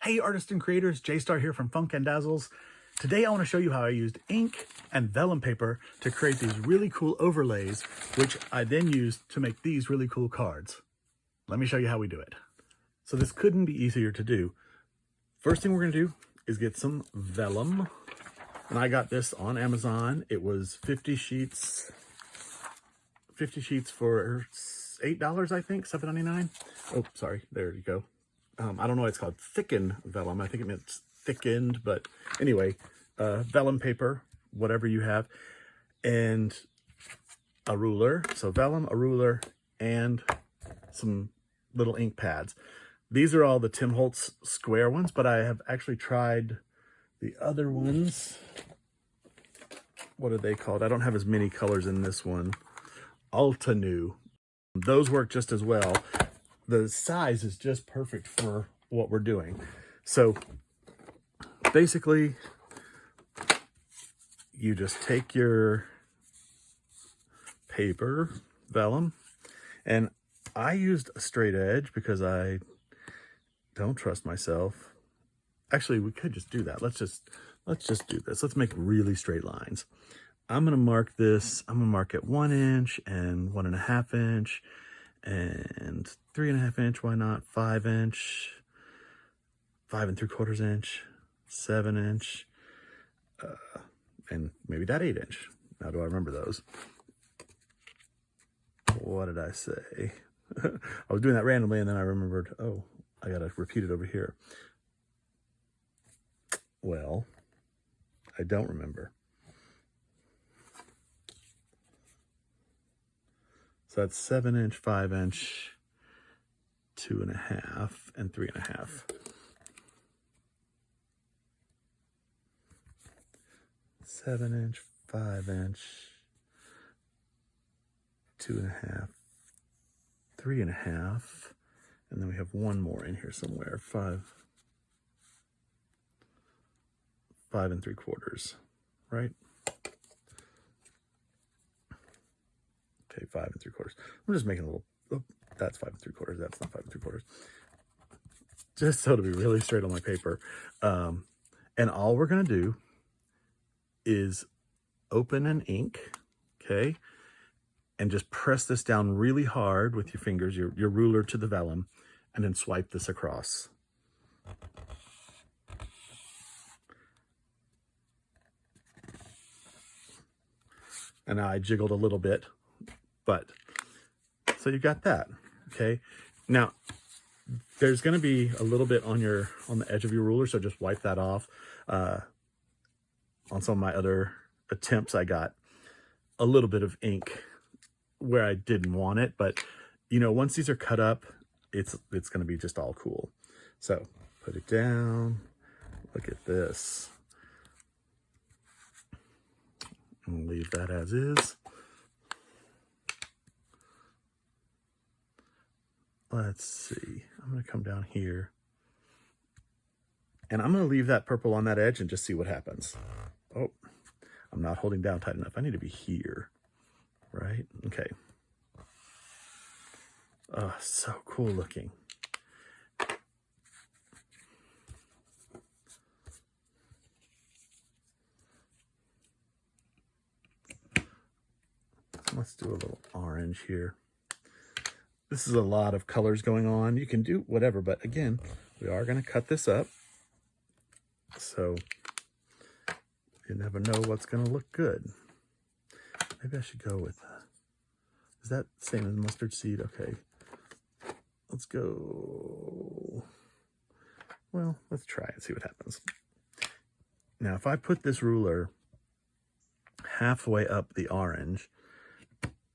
Hey artists and creators, Jstar here from Funk and Dazzles. Today I want to show you how I used ink and vellum paper to create these really cool overlays, which I then used to make these really cool cards. Let me show you how we do it. So this couldn't be easier to do. First thing we're going to do is get some vellum. And I got this on Amazon. It was 50 sheets for $8, I think, $7.99. Oh, sorry, there you go. I don't know what it's called, thickened vellum. I think it meant thickened, but anyway, vellum paper, whatever you have, and a ruler. So vellum, a ruler, and some little ink pads. These are all the Tim Holtz square ones, but I have actually tried the other ones. What are they called? I don't have as many colors in this one. Altenew. Those work just as well. The size is just perfect for what we're doing. So basically, you just take your paper, vellum, and I used a straight edge because I don't trust myself. Actually, we could just do that. Let's just do this. Let's make really straight lines. I'm gonna mark this. I'm gonna mark it 1 inch and 1.5 inch and 3.5 inch. Why not 5 inch, 5 3/4 inch, 7 inch, and maybe that 8 inch. How do I remember those? What did I say? I was doing that randomly and then I remembered, oh, I gotta repeat it over here. Well, I don't remember. So that's 7 inch, 5 inch, 2.5, and 3.5. Seven inch, 5 inch, 2.5, 3.5, and then we have one more in here somewhere. 5 3/4, right? Okay, 5 3/4. I'm just making a little, oh, that's 5 3/4. That's not 5 3/4. Just so to be really straight on my paper. And all we're going to do is open an ink, okay? And just press this down really hard with your fingers, your ruler to the vellum, and then swipe this across. And now I jiggled a little bit, but so you got that, okay? Now, there's gonna be a little bit on the edge of your ruler, so just wipe that off. On some of my other attempts, I got a little bit of ink where I didn't want it, but you know, once these are cut up, it's gonna be just all cool. So put it down, look at this. And leave that as is. Let's see, I'm gonna come down here and I'm gonna leave that purple on that edge and just see what happens. Oh, I'm not holding down tight enough. I need to be here, right? Okay. Oh, so cool looking. Let's do a little orange here. This is a lot of colors going on. You can do whatever, but again, we are going to cut this up. So you never know what's going to look good. Maybe I should go with, is that same as mustard seed? Okay. Let's go. Well, let's try and see what happens. Now, if I put this ruler halfway up the orange,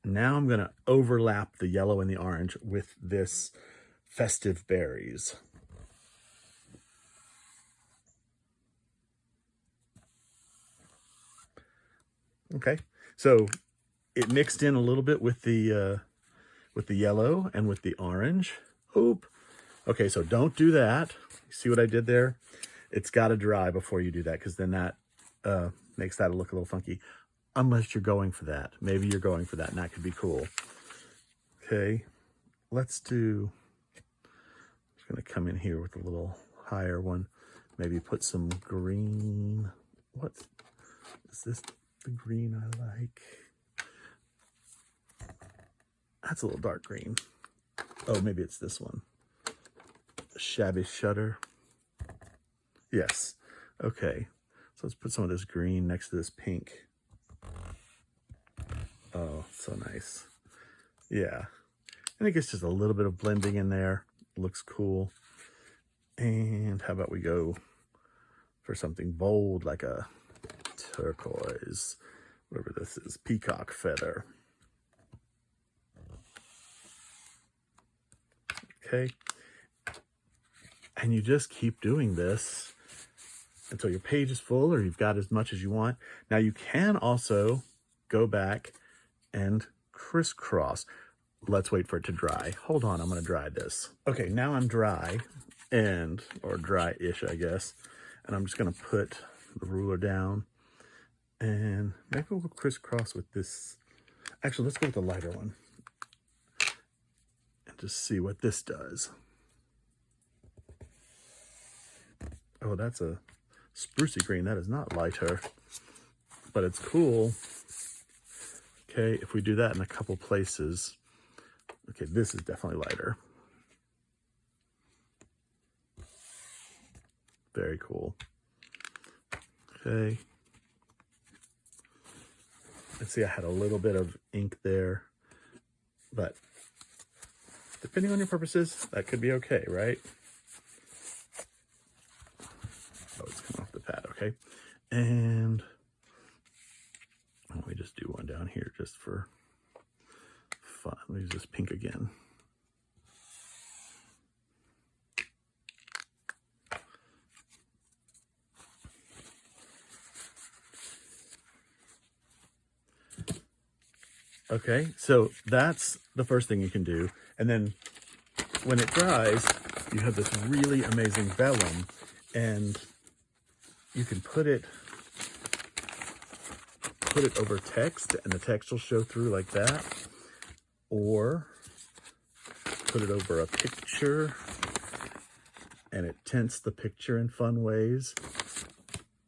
now I'm going to overlap the yellow and the orange with this festive berries. Okay, so it mixed in a little bit with the yellow and with the orange. Oop. Okay, so don't do that. See what I did there? It's got to dry before you do that, because then that makes that look a little funky. Unless you're going for that. Maybe you're going for that, and that could be cool. Okay, let's do, I'm just going to come in here with a little higher one. Maybe put some green. What is this? The green I like. That's a little dark green. Oh, maybe it's this one. Shabby Shutter. Yes. Okay. So let's put some of this green next to this pink. Oh, so nice. Yeah. I think it's just a little bit of blending in there. Looks cool. And how about we go for something bold like a turquoise, whatever this is, peacock feather. Okay. And you just keep doing this until your page is full or you've got as much as you want. Now you can also go back and crisscross. Let's wait for it to dry. Hold on, I'm gonna dry this. Okay, now I'm dry or dry-ish, I guess. And I'm just gonna put the ruler down and maybe we'll crisscross with this. Actually, let's go with the lighter one and just see what this does. Oh, that's a sprucey green. That is not lighter, but it's cool. Okay, if we do that in a couple places. Okay, this is definitely lighter. Very cool. Okay. Let's see, I had a little bit of ink there, but depending on your purposes, that could be okay, right? Oh, it's coming off the pad, okay. And let me just do one down here just for fun. Let me use this pink again. Okay, so that's the first thing you can do. And then when it dries, you have this really amazing vellum, and you can put it over text and the text will show through like that, or put it over a picture and it tints the picture in fun ways.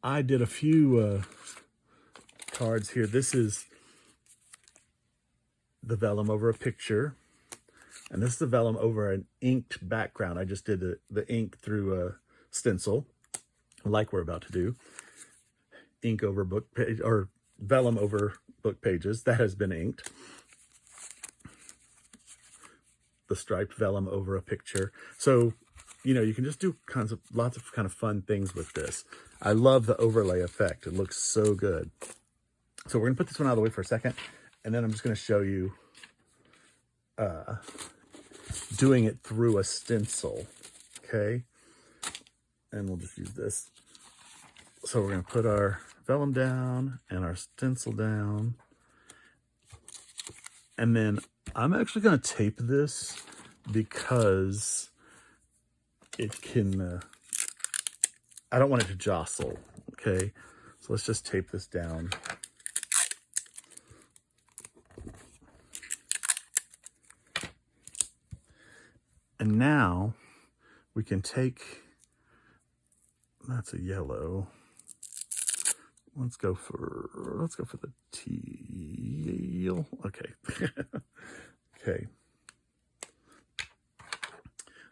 I did a few cards here. This is the vellum over a picture, and this is the vellum over an inked background. I just did the ink through a stencil, like we're about to do. Ink over book page, or vellum over book pages. That has been inked. The striped vellum over a picture. So, you know, you can just do lots of kind of fun things with this. I love the overlay effect. It looks so good. So we're gonna put this one out of the way for a second, and then I'm just gonna show you doing it through a stencil, okay? And we'll just use this. So we're gonna put our vellum down and our stencil down. And then I'm actually gonna tape this because it can, I don't want it to jostle, okay? So let's just tape this down. And now we can take, that's a yellow. Let's go for the teal. Okay. Okay.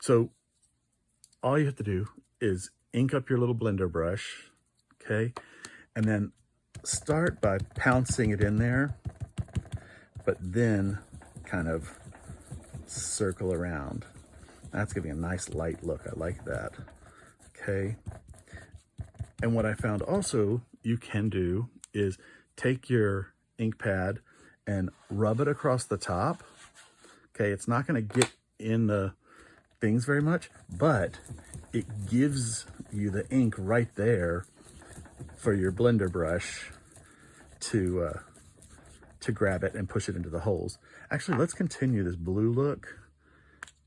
So all you have to do is ink up your little blender brush, okay? And then start by pouncing it in there, but then kind of circle around. That's giving a nice light look. I like that. Okay. And what I found also you can do is take your ink pad and rub it across the top. Okay, it's not going to get in the things very much, but it gives you the ink right there for your blender brush to grab it and push it into the holes. Actually, let's continue this blue look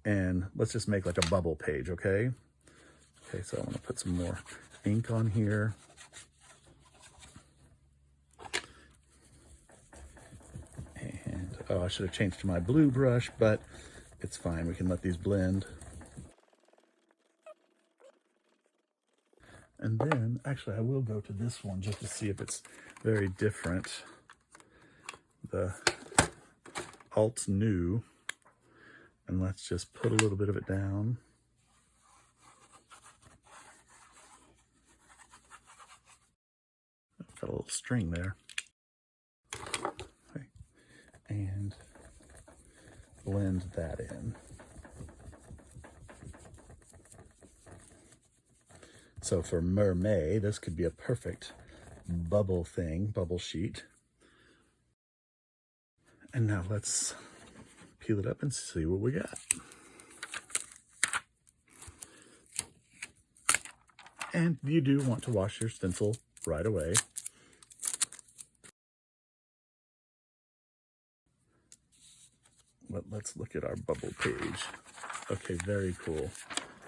and let's just make like a bubble page, okay? Okay, so I'm gonna put some more ink on here. And, oh, I should have changed to my blue brush, but it's fine. We can let these blend. And then, actually, I will go to this one just to see if it's very different. The Alt New. And let's just put a little bit of it down. Got a little string there. Okay. And blend that in. So for Mermaid, this could be a perfect bubble sheet. And now let's peel it up and see what we got. And you do want to wash your stencil right away. But let's look at our bubble page. Okay, very cool.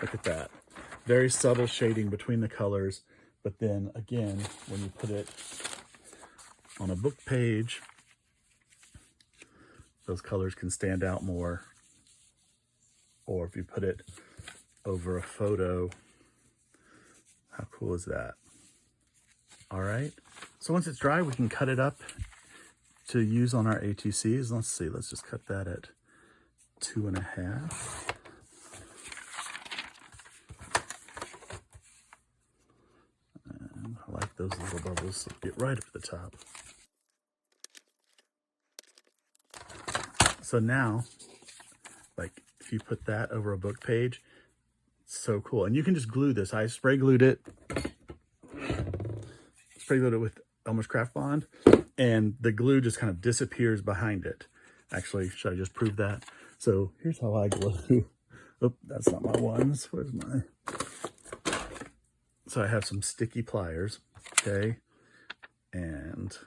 Look at that. Very subtle shading between the colors, but then again, when you put it on a book page, those colors can stand out more. Or if you put it over a photo, how cool is that? All right, so once it's dry, we can cut it up to use on our ATCs. Let's see, let's just cut that at 2.5. I like those little bubbles that get right up at the top. So now, like if you put that over a book page, it's so cool. And you can just glue this. I spray glued it with Elmer's Craft Bond, and the glue just kind of disappears behind it. Actually, should I just prove that? So here's how I glue. Oh, that's not my ones. Where's my... So I have some sticky pliers, okay? And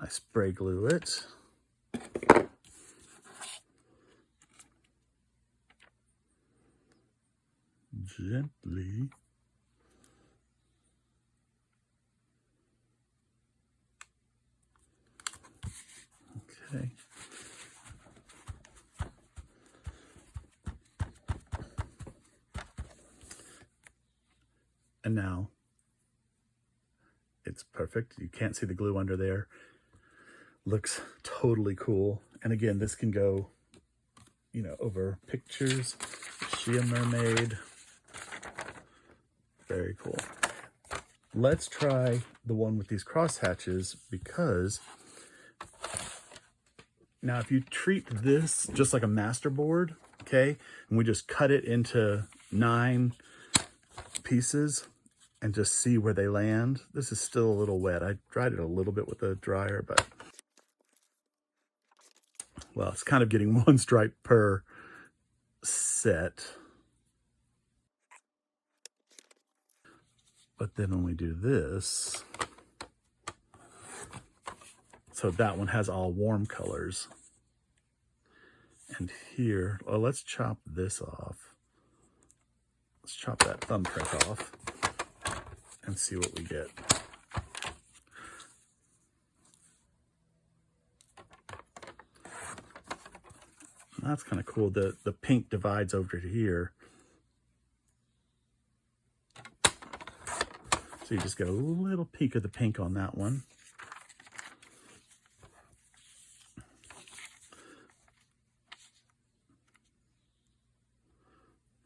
I spray glue it. Gently. Okay. And now it's perfect. You can't see the glue under there. Looks totally cool. And again, this can go, you know, over pictures. Is she a mermaid? Very cool. Let's try the one with these cross hatches, because now if you treat this just like a masterboard, okay, and we just cut it into 9 pieces and just see where they land. This is still a little wet. I dried it a little bit with a dryer, but well, it's kind of getting 1 stripe per set. But then when we do this, so that one has all warm colors. And here, well, let's chop this off. Let's chop that thumbprint off and see what we get. That's kind of cool. The pink divides over to here. So you just get a little peek of the pink on that one.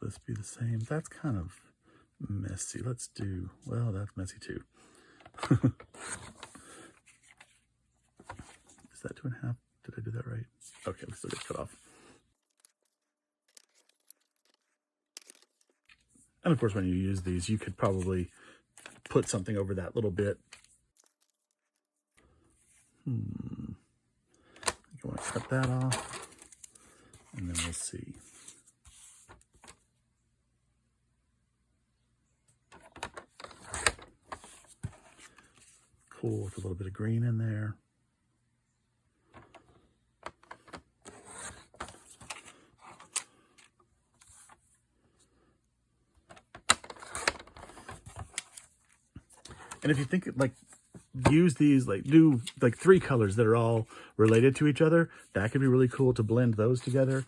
This be the same. That's kind of messy. Let's do, well, that's messy too. Is that 2.5? Did I do that right? Okay, we still get cut off. And of course, when you use these, you could probably put something over that little bit. You want to cut that off, and then we'll see. Cool, with a little bit of green in there. And if you think like use these, like do like 3 colors that are all related to each other. That could be really cool to blend those together.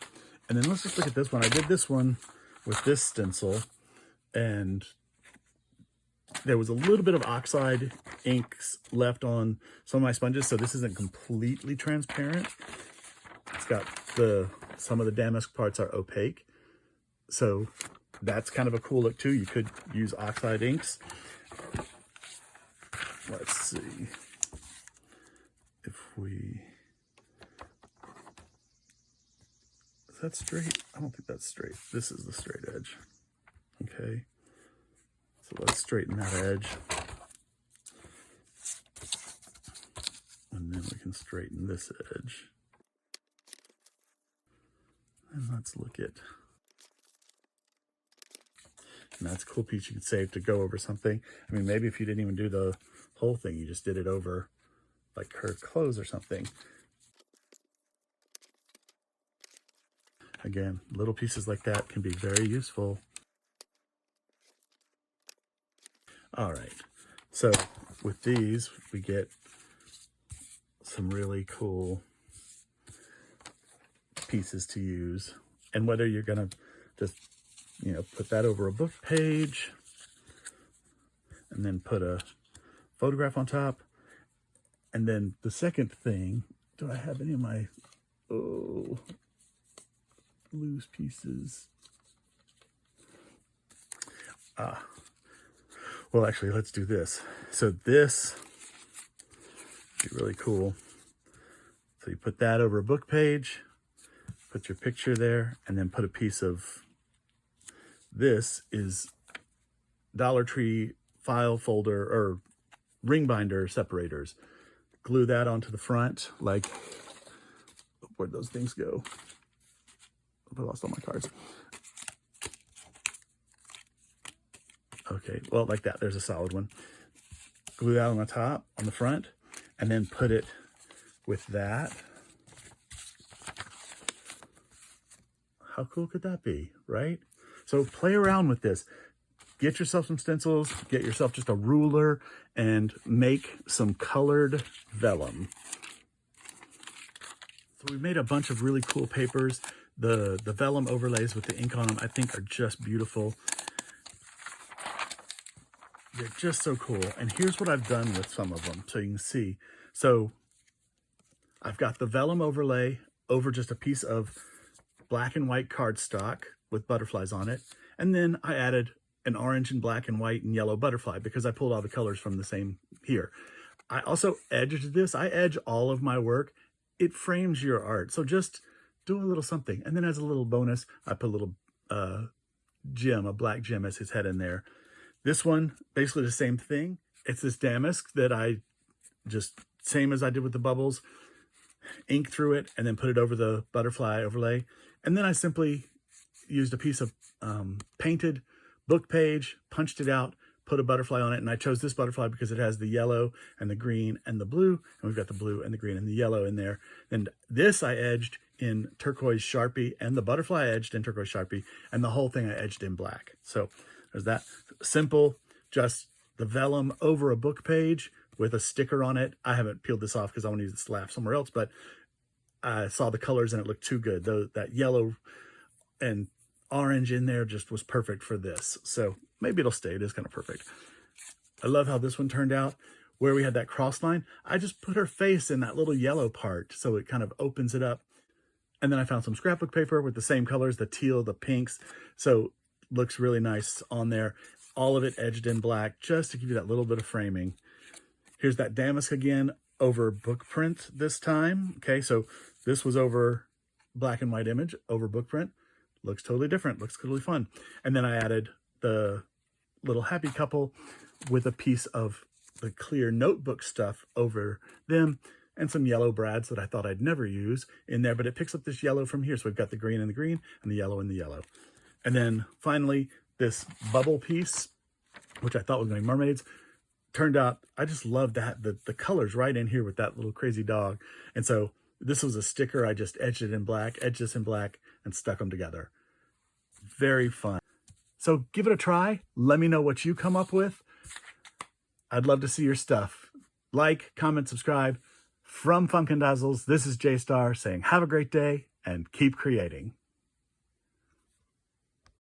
And then let's just look at this one. I did this one with this stencil, and there was a little bit of oxide inks left on some of my sponges, so this isn't completely transparent. It's got some of the damask parts are opaque, so that's kind of a cool look too. You could use oxide inks. Let's see if we... Is that straight? I don't think that's straight. This is the straight edge. Okay. So let's straighten that edge. And then we can straighten this edge. And let's look at... And that's a cool piece you could save to go over something. I mean, maybe if you didn't even do the whole thing, you just did it over like her clothes or something. Again, little pieces like that can be very useful. All right, so with these, we get some really cool pieces to use. And whether you're gonna just, you know, put that over a book page and then put a photograph on top. And then the second thing, do I have any of my, loose pieces? Well, actually, let's do this. So this would be really cool. So you put that over a book page, put your picture there, and then put a piece of, this is Dollar Tree file folder or ring binder separators. Glue that onto the front, like, where'd those things go? I lost all my cards. Okay, well, like that, there's a solid one. Glue that on the top, on the front, and then put it with that. How cool could that be, right? So play around with this. Get yourself some stencils, get yourself just a ruler, and make some colored vellum. So we've made a bunch of really cool papers. The vellum overlays with the ink on them, I think, are just beautiful. They're just so cool. And here's what I've done with some of them, so you can see. So I've got the vellum overlay over just a piece of black and white cardstock with butterflies on it. And then I added an orange and black and white and yellow butterfly because I pulled all the colors from the same here. I also edged this. I edge all of my work. It frames your art. So just do a little something. And then as a little bonus, I put a little gem, a black gem as his head in there. This one, basically the same thing. It's this damask that I just, same as I did with the bubbles, ink through it and then put it over the butterfly overlay. And then I simply used a piece of painted book page, punched it out, put a butterfly on it, and I chose this butterfly because it has the yellow and the green and the blue, and we've got the blue and the green and the yellow in there. And this I edged in turquoise Sharpie, and the butterfly I edged in turquoise Sharpie, and the whole thing I edged in black. So there's that. Simple, just the vellum over a book page with a sticker on it. I haven't peeled this off because I want to use this to laugh somewhere else, but I saw the colors and it looked too good. That yellow and orange in there just was perfect for this. So maybe it'll stay. It is kind of perfect. I love how this one turned out. Where we had that cross line, I just put her face in that little yellow part so it kind of opens it up. And then I found some scrapbook paper with the same colors, the teal, the pinks. So looks really nice on there. All of it edged in black just to give you that little bit of framing. Here's that damask again over book print this time. Okay, so this was over black and white image over book print. Looks totally different, looks totally fun. And then I added the little happy couple with a piece of the clear notebook stuff over them and some yellow brads that I thought I'd never use in there, but it picks up this yellow from here. So we've got the green and the green and the yellow and the yellow. And then finally, this bubble piece, which I thought was going to be mermaids, turned out, I just love that, the colors right in here with that little crazy dog. And so this was a sticker. I just edged it in black, edged this in black, and stuck them together. Very fun. So give it a try. Let me know what you come up with. I'd love to see your stuff. Like, comment, subscribe. From Funkin' Dazzles, this is Jstar saying have a great day and keep creating.